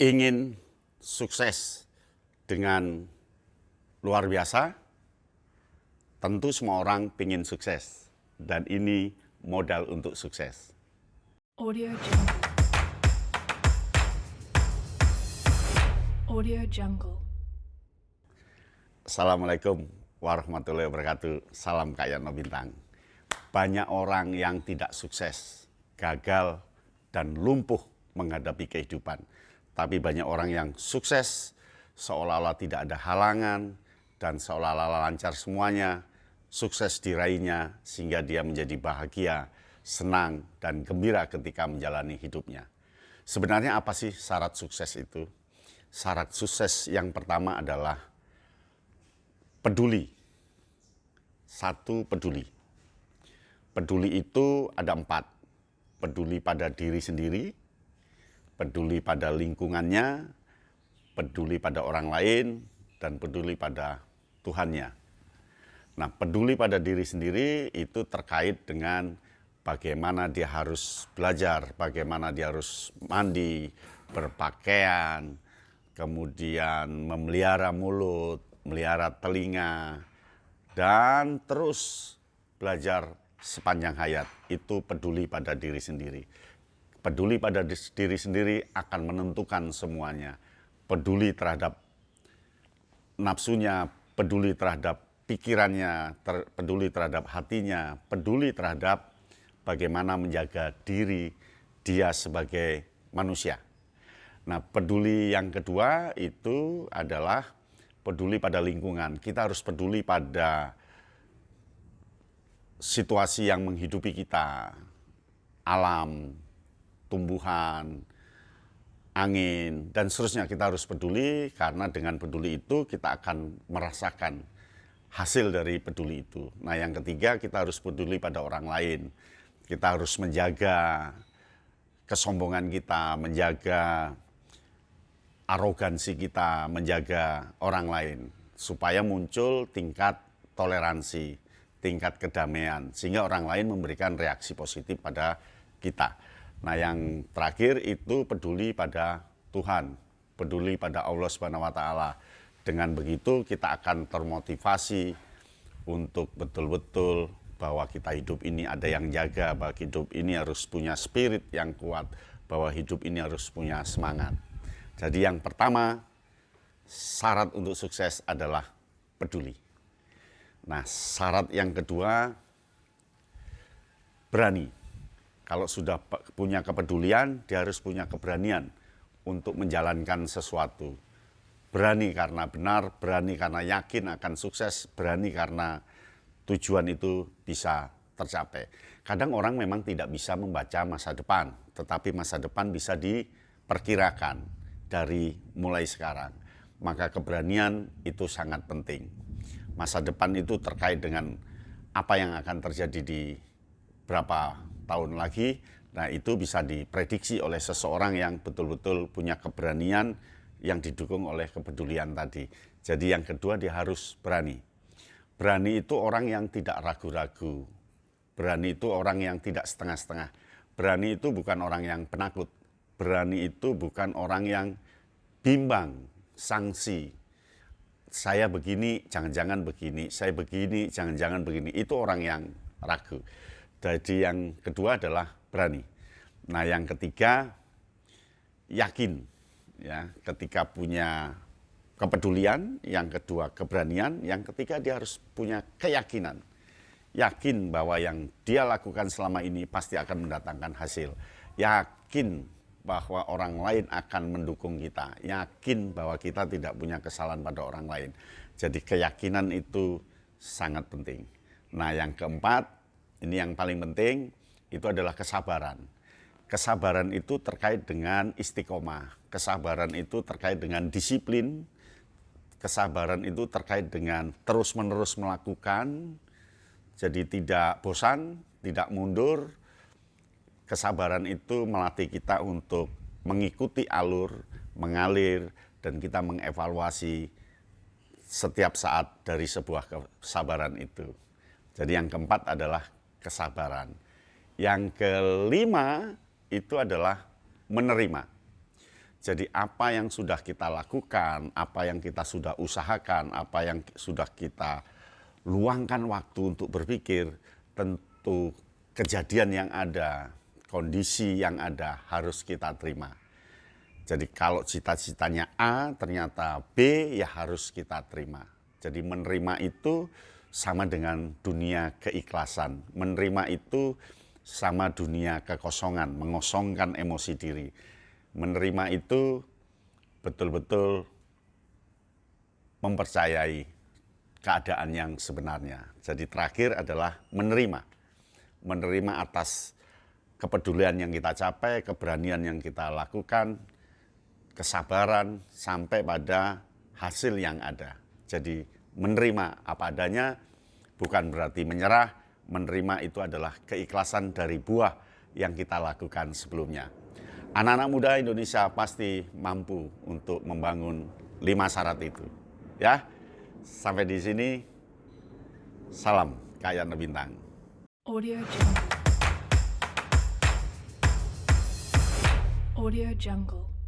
ingin sukses dengan luar biasa, tentu semua orang ingin sukses. Dan ini modal untuk sukses. Audio Jungle. Audio Jungle. Assalamualaikum warahmatullahi wabarakatuh. Salam Kak Yano Bintang. Banyak orang yang tidak sukses, gagal, dan lumpuh menghadapi kehidupan. Tapi banyak orang yang sukses, seolah-olah tidak ada halangan, dan seolah-olah lancar semuanya, sukses diraihnya, sehingga dia menjadi bahagia, senang, dan gembira ketika menjalani hidupnya. Sebenarnya apa sih syarat sukses itu? Syarat sukses yang pertama adalah peduli. Satu, peduli. Peduli itu ada 4. Peduli pada diri sendiri, peduli pada lingkungannya, peduli pada orang lain, dan peduli pada Tuhannya. Nah, peduli pada diri sendiri itu terkait dengan bagaimana dia harus belajar, bagaimana dia harus mandi, berpakaian, kemudian memelihara mulut, melihara telinga, dan terus belajar sepanjang hayat. Itu peduli pada diri sendiri. Peduli pada diri sendiri akan menentukan semuanya. Peduli terhadap nafsunya, peduli terhadap pikirannya, peduli terhadap hatinya, peduli terhadap bagaimana menjaga diri dia sebagai manusia. Nah, peduli yang kedua itu adalah peduli pada lingkungan. Kita harus peduli pada situasi yang menghidupi kita, alam, tumbuhan, angin, dan seterusnya. Kita harus peduli karena dengan peduli itu kita akan merasakan hasil dari peduli itu. Nah, yang ketiga, kita harus peduli pada orang lain. Kita harus menjaga kesombongan kita, menjaga arogansi kita, menjaga orang lain, supaya muncul tingkat toleransi, tingkat kedamaian, sehingga orang lain memberikan reaksi positif pada kita. Nah, yang terakhir itu peduli pada Tuhan, peduli pada Allah Subhanahu wa Ta'ala. Dengan begitu kita akan termotivasi untuk betul-betul bahwa kita hidup ini ada yang jaga, bahwa hidup ini harus punya spirit yang kuat, bahwa hidup ini harus punya semangat. Jadi yang pertama, syarat untuk sukses adalah peduli. Nah, syarat yang kedua, berani. Kalau sudah punya kepedulian, dia harus punya keberanian untuk menjalankan sesuatu. Berani karena benar, berani karena yakin akan sukses, berani karena tujuan itu bisa tercapai. Kadang orang memang tidak bisa membaca masa depan, tetapi masa depan bisa diperkirakan dari mulai sekarang. Maka keberanian itu sangat penting. Masa depan itu terkait dengan apa yang akan terjadi di berapa tahun lagi. Nah, itu bisa diprediksi oleh seseorang yang betul-betul punya keberanian yang didukung oleh kepedulian tadi. Jadi yang kedua, dia harus berani. Berani itu orang yang tidak ragu-ragu. Berani itu orang yang tidak setengah-setengah. Berani itu bukan orang yang penakut. Berani itu bukan orang yang bimbang, sangsi. Saya begini, jangan-jangan begini. Saya begini, jangan-jangan begini. Itu orang yang ragu. Jadi yang kedua adalah berani. Nah, yang ketiga, yakin. Ya, ketika punya kepedulian, yang kedua keberanian, yang ketiga dia harus punya keyakinan. Yakin bahwa yang dia lakukan selama ini pasti akan mendatangkan hasil. Yakin bahwa orang lain akan mendukung kita. Yakin bahwa kita tidak punya kesalahan pada orang lain. Jadi keyakinan itu sangat penting. Nah, yang keempat, ini yang paling penting, itu adalah kesabaran. Kesabaran itu terkait dengan istiqomah. Kesabaran itu terkait dengan disiplin. Kesabaran itu terkait dengan terus-menerus melakukan. Jadi tidak bosan, tidak mundur. Kesabaran itu melatih kita untuk mengikuti alur, mengalir, dan kita mengevaluasi setiap saat dari sebuah kesabaran itu. Jadi yang keempat adalah kesabaran. Yang kelima itu adalah menerima. Jadi apa yang sudah kita lakukan, apa yang kita sudah usahakan, apa yang sudah kita luangkan waktu untuk berpikir, tentu kejadian yang ada, kondisi yang ada harus kita terima. Jadi kalau cita-citanya A, ternyata B, ya harus kita terima. Jadi menerima itu sama dengan dunia keikhlasan. Menerima itu sama dunia kekosongan, mengosongkan emosi diri. Menerima itu betul-betul mempercayai keadaan yang sebenarnya. Jadi terakhir adalah menerima. Menerima atas kepedulian yang kita capai, keberanian yang kita lakukan, kesabaran sampai pada hasil yang ada. Jadi menerima apa adanya bukan berarti menyerah. Menerima itu adalah keikhlasan dari buah yang kita lakukan sebelumnya. Anak-anak muda Indonesia pasti mampu untuk membangun 5 syarat itu. Ya, sampai di sini. Salam Kayan Bintang. Audio Jungle. Audio Jungle.